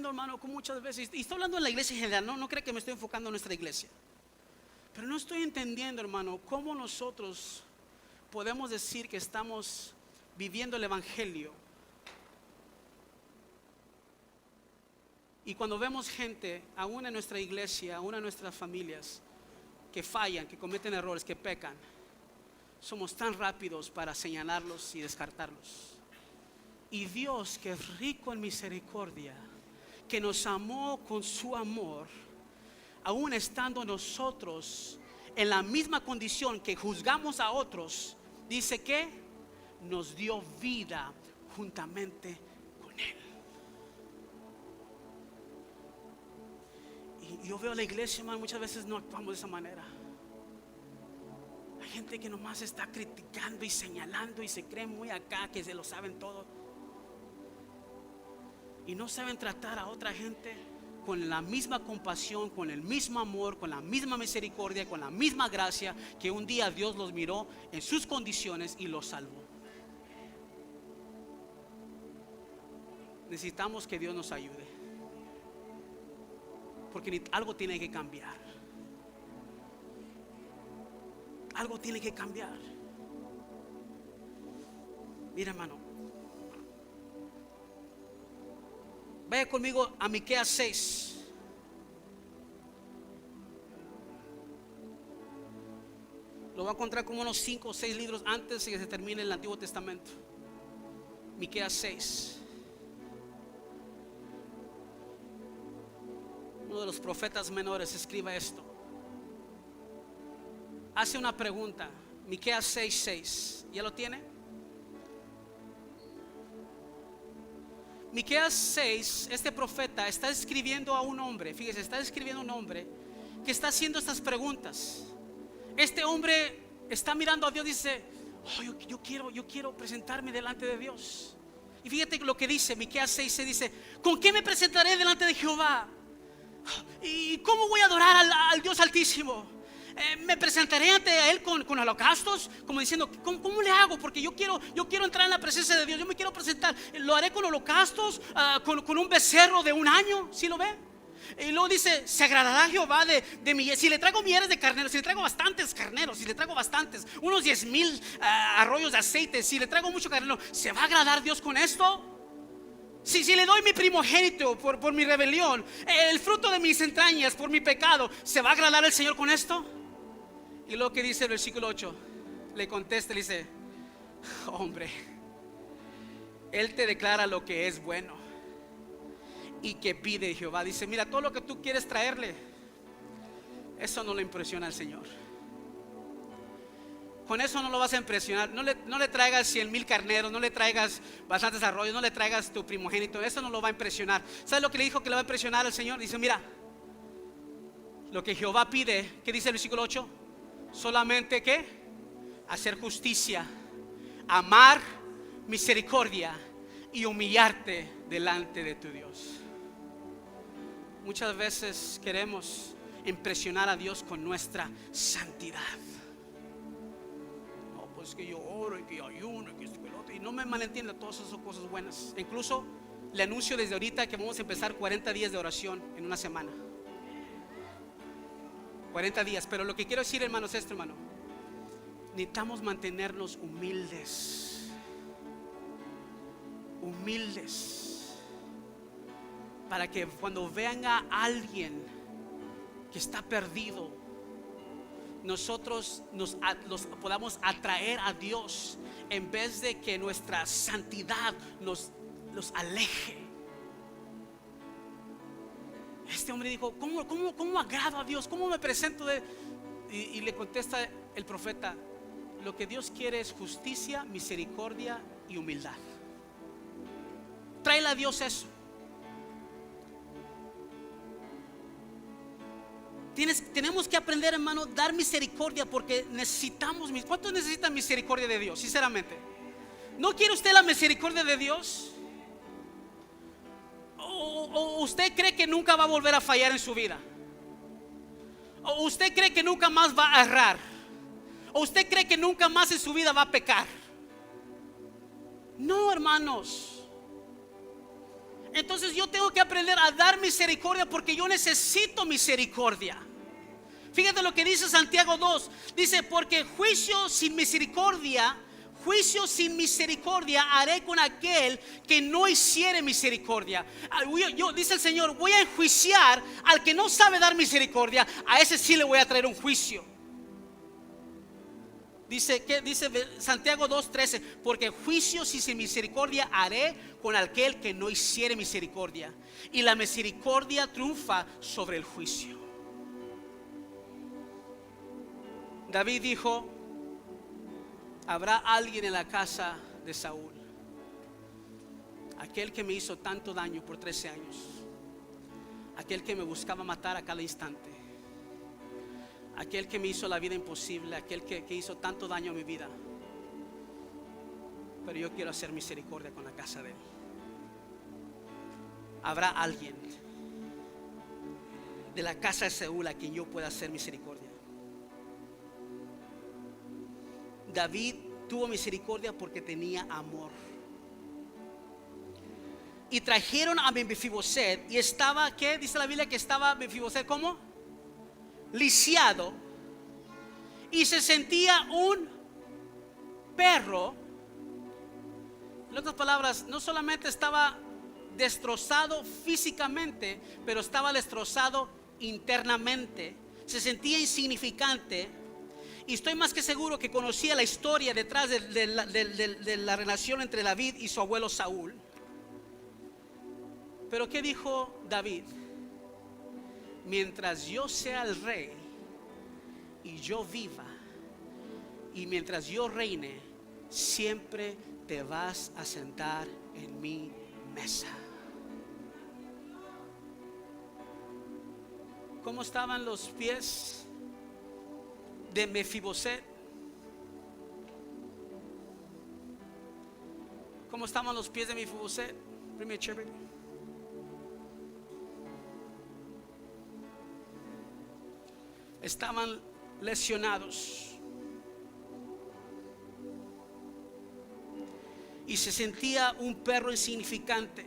hermano, como muchas veces, y estoy hablando en la iglesia en general, no creo que me estoy enfocando en nuestra iglesia, pero no estoy entendiendo, hermano, cómo nosotros podemos decir que estamos viviendo el evangelio, y cuando vemos gente, aún en nuestra iglesia, aún en nuestras familias, que fallan, que cometen errores, que pecan, somos tan rápidos para señalarlos y descartarlos. Y Dios, que es rico en misericordia, que nos amó con su amor, aún estando nosotros en la misma condición que juzgamos a otros, dice que nos dio vida juntamente con Él. Y yo veo a la iglesia, hermano, muchas veces no actuamos de esa manera. Hay gente que nomás está criticando y señalando y se cree muy acá, que se lo saben todo, y no saben tratar a otra gente con la misma compasión, con el mismo amor, con la misma misericordia, con la misma gracia, que un día Dios los miró en sus condiciones y los salvó. Necesitamos que Dios nos ayude, porque algo tiene que cambiar. Algo tiene que cambiar. Mira, hermano, vaya conmigo a Miqueas 6. Lo va a encontrar como unos 5 o 6 libros antes de que se termine el Antiguo Testamento. Miqueas 6. Uno de los profetas menores escribe esto. Hace una pregunta. Miqueas 6:6. ¿Ya lo tiene? Miqueas 6, este profeta está escribiendo a un hombre. Fíjese, está escribiendo a un hombre que está haciendo estas preguntas. Este hombre está mirando a Dios y dice: oh, yo quiero presentarme delante de Dios. Y fíjate lo que dice Miqueas 6, se dice: ¿con qué me presentaré delante de Jehová? ¿Y cómo voy a adorar al Dios Altísimo? Me presentaré ante Él con holocaustos, como diciendo: ¿cómo le hago? Porque yo quiero entrar en la presencia de Dios. Yo me quiero presentar. ¿Lo haré con holocaustos? ¿Con un becerro de un año? ¿Sí lo ve? Y luego dice: ¿se agradará Jehová de mi? Si le traigo millares de carneros, si le traigo bastantes carneros, si le traigo bastantes, unos 10,000 arroyos de aceite, si le traigo mucho carnero, ¿se va a agradar Dios con esto? Si le doy mi primogénito por mi rebelión, el fruto de mis entrañas por mi pecado, ¿se va a agradar el Señor con esto? Y luego que dice el versículo 8, le contesta, le dice: hombre, Él te declara lo que es bueno y que pide Jehová. Dice: mira, todo lo que tú quieres traerle, eso no le impresiona al Señor. Con eso no lo vas a impresionar. No le traigas 100,000 carneros, no le traigas bastantes arroyos, no le traigas tu primogénito. Eso no lo va a impresionar. ¿Sabes lo que le dijo que le va a impresionar al Señor? Dice: mira, lo que Jehová pide, ¿qué dice el versículo 8? Solamente ¿qué? Hacer justicia, amar misericordia y humillarte delante de tu Dios. Muchas veces queremos impresionar a Dios con nuestra santidad. No, pues que yo oro y que yo ayuno y que esto y lo otro. Y no me malentienda, todas esas son cosas buenas. Incluso le anuncio desde ahorita que vamos a empezar 40 días de oración en una semana. 40 días. Pero lo que quiero decir, hermanos, es esto, hermano: necesitamos mantenernos humildes, para que cuando venga alguien que está perdido, nosotros los podamos atraer a Dios, en vez de que nuestra santidad los aleje. Este hombre dijo: ¿Cómo agrado a Dios? ¿Cómo me presento? Y le contesta el profeta: lo que Dios quiere es justicia, misericordia y humildad. Tráele a Dios eso. Tenemos que aprender, hermano, dar misericordia, porque necesitamos. ¿Cuántos necesitan misericordia de Dios? Sinceramente, ¿no quiere usted la misericordia de Dios? ¿O usted cree que nunca va a volver a fallar en su vida? ¿O usted cree que nunca más va a errar? ¿O usted cree que nunca más en su vida va a pecar? No, hermanos. Entonces yo tengo que aprender a dar misericordia, porque yo necesito misericordia. Fíjate lo que dice Santiago 2. Dice: porque juicio sin misericordia haré con aquel que no hiciere misericordia. Dice el Señor: voy a enjuiciar al que no sabe dar misericordia. A ese sí le voy a traer un juicio. Dice Santiago 2:13: porque juicio sin misericordia haré con aquel que no hiciere misericordia, y la misericordia triunfa sobre el juicio. David dijo: habrá alguien en la casa de Saúl, aquel que me hizo tanto daño por 13 años, aquel que me buscaba matar a cada instante, aquel que me hizo la vida imposible, aquel que hizo tanto daño a mi vida. Pero yo quiero hacer misericordia con la casa de él. Habrá alguien de la casa de Saúl a quien yo pueda hacer misericordia. David tuvo misericordia porque tenía amor. Y trajeron a Mefiboset, y estaba, ¿qué dice la Biblia? Que estaba Mefiboset como lisiado, y se sentía un perro. En otras palabras, no solamente estaba destrozado físicamente, pero estaba destrozado internamente. Se sentía insignificante. Y estoy más que seguro que conocía la historia detrás de la relación entre David y su abuelo Saúl. Pero ¿qué dijo David? Mientras yo sea el rey y yo viva, y mientras yo reine, siempre te vas a sentar en mi mesa. ¿Cómo estaban los pies de Mefiboset? ¿Cómo estaban los pies de Mefiboset? Primer chair. Estaban lesionados, y se sentía un perro insignificante,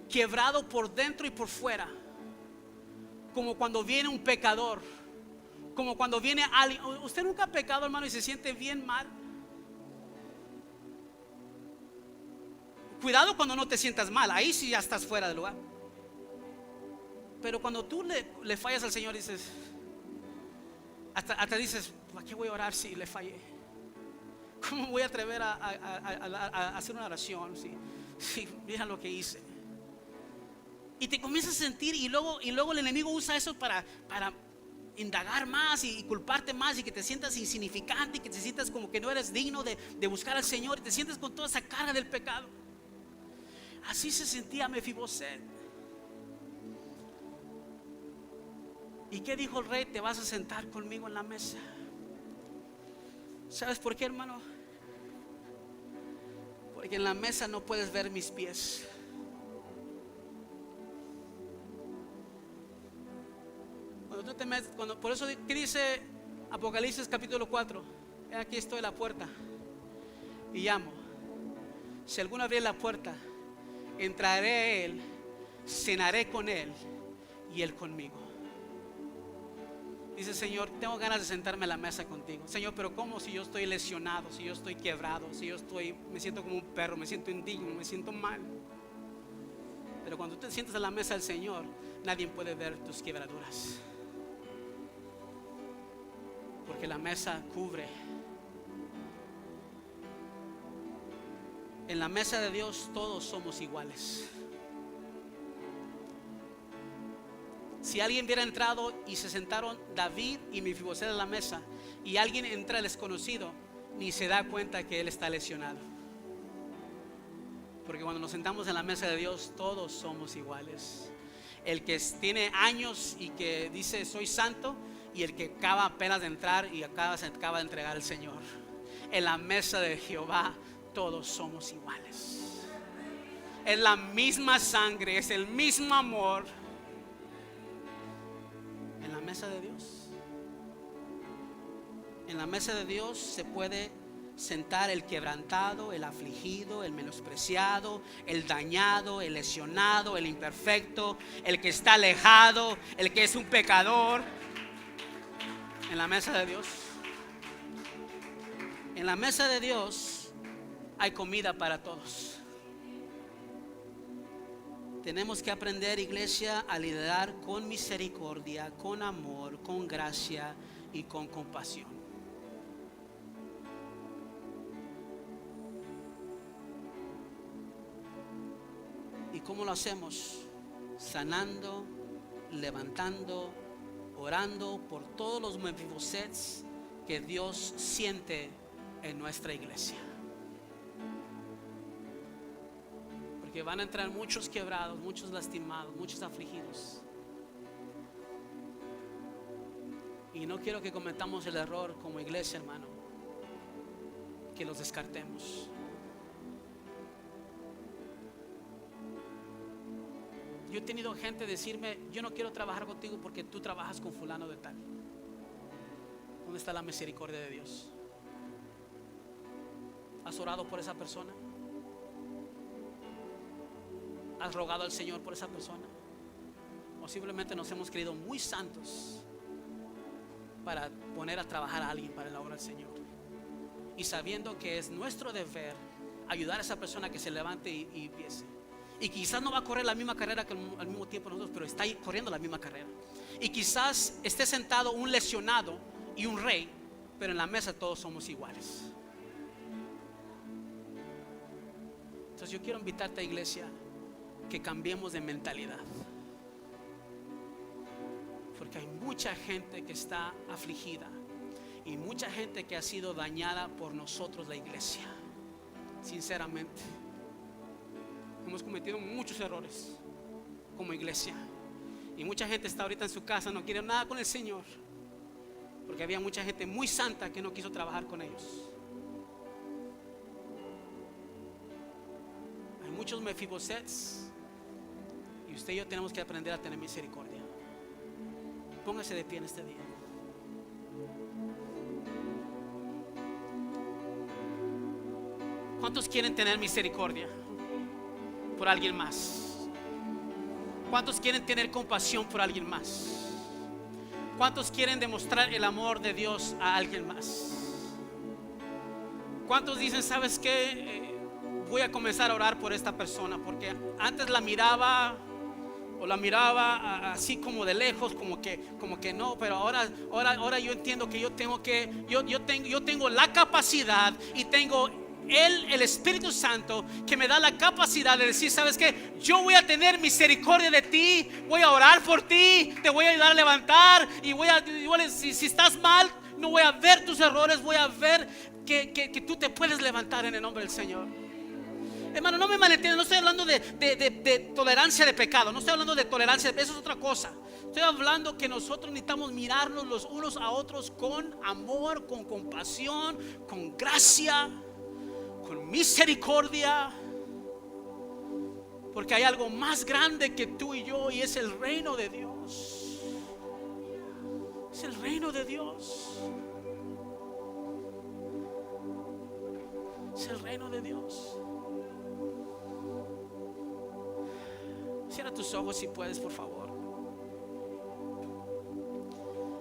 quebrado por dentro y por fuera, como cuando viene un pecador, como cuando viene alguien. ¿Usted nunca ha pecado, hermano, y se siente bien mal? Cuidado cuando no te sientas mal, ahí sí ya estás fuera del lugar. Pero cuando tú le fallas al Señor, dices, hasta dices: ¿para qué voy a orar si le fallé? ¿Cómo voy a atrever a hacer una oración si mira lo que hice? Y te comienzas a sentir, y luego el enemigo usa eso para indagar más y culparte más, y que te sientas insignificante, y que te sientas como que no eres digno de buscar al Señor, y te sientes con toda esa carga del pecado. Así se sentía Mefiboset. ¿Y qué dijo el rey? Te vas a sentar conmigo en la mesa. ¿Sabes por qué, hermano? Porque en la mesa no puedes ver mis pies. Cuando tú te metes, por eso, ¿qué dice Apocalipsis capítulo 4? Aquí estoy a la puerta y llamo. Si alguno abre la puerta, entraré a él, cenaré con él y él conmigo. Dice, Señor, tengo ganas de sentarme a la mesa contigo. Señor, pero ¿cómo si yo estoy lesionado, si yo estoy quebrado, si yo me siento como un perro, me siento indigno, me siento mal? Pero cuando tú te sientas a la mesa del Señor, nadie puede ver tus quebraduras, porque la mesa cubre. En la mesa de Dios todos somos iguales. Si alguien hubiera entrado y se sentaron David y Mefiboset a la mesa, y alguien entra desconocido, ni se da cuenta que él está lesionado. Porque cuando nos sentamos en la mesa de Dios, todos somos iguales. El que tiene años y que dice soy santo, y el que acaba apenas de entrar y se acaba de entregar al Señor. En la mesa de Jehová todos somos iguales. Es la misma sangre, es el mismo amor. En la mesa de Dios, en la mesa de Dios se puede sentar el quebrantado, el afligido, el menospreciado, el dañado, el lesionado, el imperfecto, el que está alejado, el que es un pecador. En la mesa de Dios, en la mesa de Dios hay comida para todos. Tenemos que aprender, iglesia, a liderar con misericordia, con amor, con gracia y con compasión. ¿Y cómo lo hacemos? Sanando, levantando, orando por todos los Mefibosets que Dios siente en nuestra iglesia. Porque van a entrar muchos quebrados, muchos lastimados, muchos afligidos. Y no quiero que cometamos el error como iglesia, hermano, que los descartemos. Yo he tenido gente decirme, yo no quiero trabajar contigo porque tú trabajas con fulano de tal. ¿Dónde está la misericordia de Dios? ¿Has orado por esa persona? ¿Has rogado al Señor por esa persona? ¿O simplemente nos hemos creído muy santos para poner a trabajar a alguien para la obra del Señor? Y sabiendo que es nuestro deber ayudar a esa persona que se levante y empiece. Y quizás no va a correr la misma carrera que al mismo tiempo nosotros, pero está corriendo la misma carrera. Y quizás esté sentado un lesionado y un rey, pero en la mesa todos somos iguales. Entonces yo quiero invitarte a iglesia que cambiemos de mentalidad, porque hay mucha gente que está afligida y mucha gente que ha sido dañada por nosotros, la iglesia. Sinceramente, hemos cometido muchos errores como iglesia, y mucha gente está ahorita en su casa, no quiere nada con el Señor, porque había mucha gente muy santa que no quiso trabajar con ellos. Hay muchos Mefibosets, y usted y yo tenemos que aprender a tener misericordia. Póngase de pie en este día. ¿Cuántos quieren tener misericordia por alguien más? ¿Cuántos quieren tener compasión por alguien más? ¿Cuántos quieren demostrar el amor de Dios a alguien más? ¿Cuántos dicen, sabes qué? Voy a comenzar a orar por esta persona, porque antes la miraba así como de lejos, como que no, pero ahora yo entiendo que yo tengo la capacidad y tengo el Espíritu Santo que me da la capacidad de decir, ¿sabes qué? Yo voy a tener misericordia de ti, voy a orar por ti, te voy a ayudar a levantar, y si estás mal, no voy a ver tus errores, voy a ver que tú te puedes levantar en el nombre del Señor. Hermano, no me malentiendan, no estoy hablando de tolerancia de pecado, no estoy hablando de tolerancia, eso es otra cosa. Estoy hablando que nosotros necesitamos mirarnos los unos a otros con amor, con compasión, con gracia, con misericordia, porque hay algo más grande que tú y yo, y es el reino de Dios. Es el reino de Dios. Es el reino de Dios. Cierra tus ojos si puedes, por favor.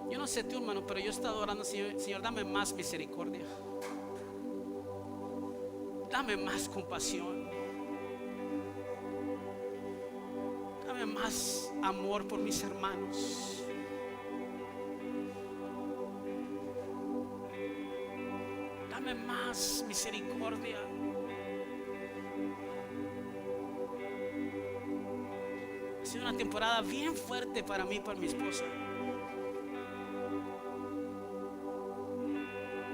Yo no no sé tú, hermano, pero yo he estado orando, Señor, dame más misericordia, dame más compasión, dame más amor por mis hermanos. Dame más misericordia. Ha sido una temporada bien fuerte para mí y para mi esposa.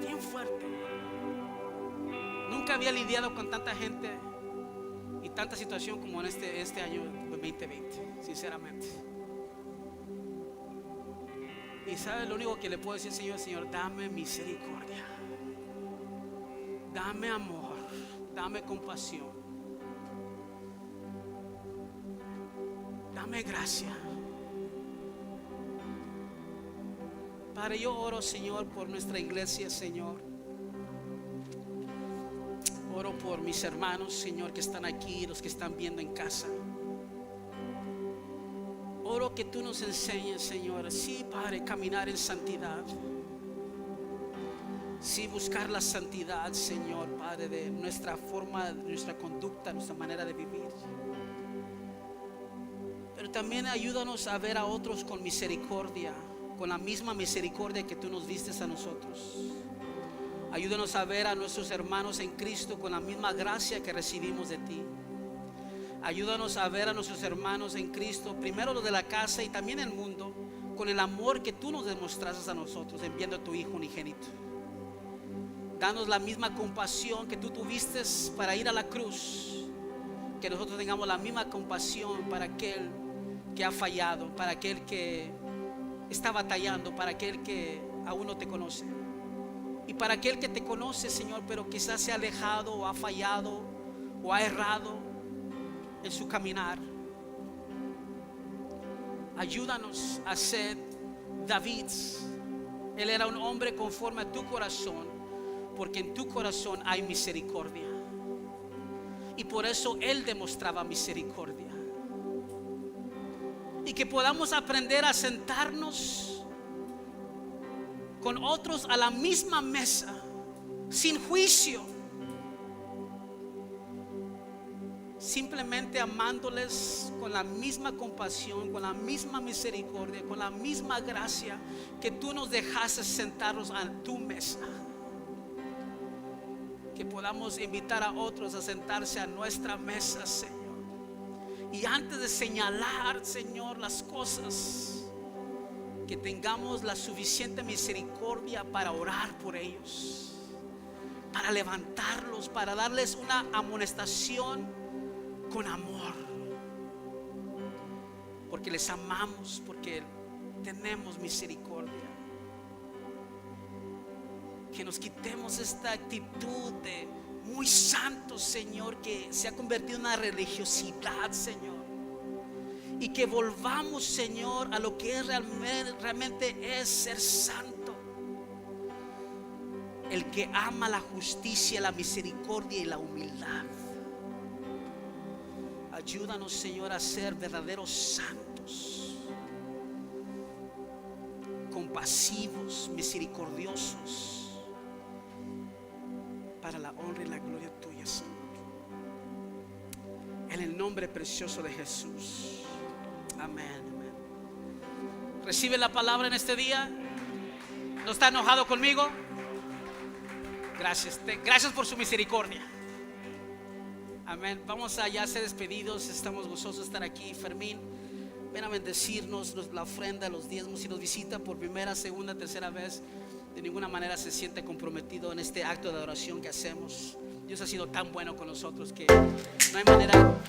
Bien fuerte. Nunca había lidiado con tanta gente y tanta situación como en este año 2020, sinceramente. Y ¿sabes? Lo único que le puedo decir, Señor, dame misericordia, dame amor, dame compasión, dame gracia. Padre, yo oro, Señor, por nuestra iglesia, Señor. Oro por mis hermanos, Señor, que están aquí, los que están viendo en casa. Oro que tú nos enseñes, Señor, sí, Padre, caminar en santidad. Sí, buscar la santidad, Señor, Padre, de nuestra forma, de nuestra conducta, nuestra manera de vivir. Pero también ayúdanos a ver a otros con misericordia, con la misma misericordia que tú nos diste a nosotros. Ayúdanos a ver a nuestros hermanos en Cristo con la misma gracia que recibimos de ti. Ayúdanos a ver a nuestros hermanos en Cristo, primero los de la casa y también el mundo, con el amor que tú nos demostraste a nosotros enviando a tu Hijo unigénito. Danos la misma compasión que tú tuviste para ir a la cruz, que nosotros tengamos la misma compasión para aquel que ha fallado, para aquel que está batallando, para aquel que aún no te conoce, y para aquel que te conoce, Señor, pero quizás se ha alejado o ha fallado o ha errado en su caminar. Ayúdanos a ser David. Él era un hombre conforme a tu corazón, porque en tu corazón hay misericordia, y por eso él demostraba misericordia. Y que podamos aprender a sentarnos con otros a la misma mesa, sin juicio, simplemente amándoles con la misma compasión, con la misma misericordia, con la misma gracia que tú nos dejaste sentarnos a tu mesa. Que podamos invitar a otros a sentarse a nuestra mesa, Señor. Y antes de señalar, Señor, las cosas, que tengamos la suficiente misericordia para orar por ellos, para levantarlos, para darles una amonestación con amor, porque les amamos, porque tenemos misericordia. Que nos quitemos esta actitud de muy santo, Señor, que se ha convertido en una religiosidad, Señor, y que volvamos, Señor, a lo que es realmente es ser santo, el que ama la justicia, la misericordia y la humildad. Ayúdanos, Señor, a ser verdaderos santos, compasivos, misericordiosos, para la honra y la gloria tuya, Señor. En el nombre precioso de Jesús. Amén. ¿Recibe la palabra en este día? ¿No está enojado conmigo? Gracias. Gracias por su misericordia. Amén. Vamos allá a ser despedidos. Estamos gozosos de estar aquí. Fermín, ven a bendecirnos la ofrenda, los diezmos. Si nos visita por primera, segunda, tercera vez, de ninguna manera se siente comprometido en este acto de adoración que hacemos. Dios ha sido tan bueno con nosotros que no hay manera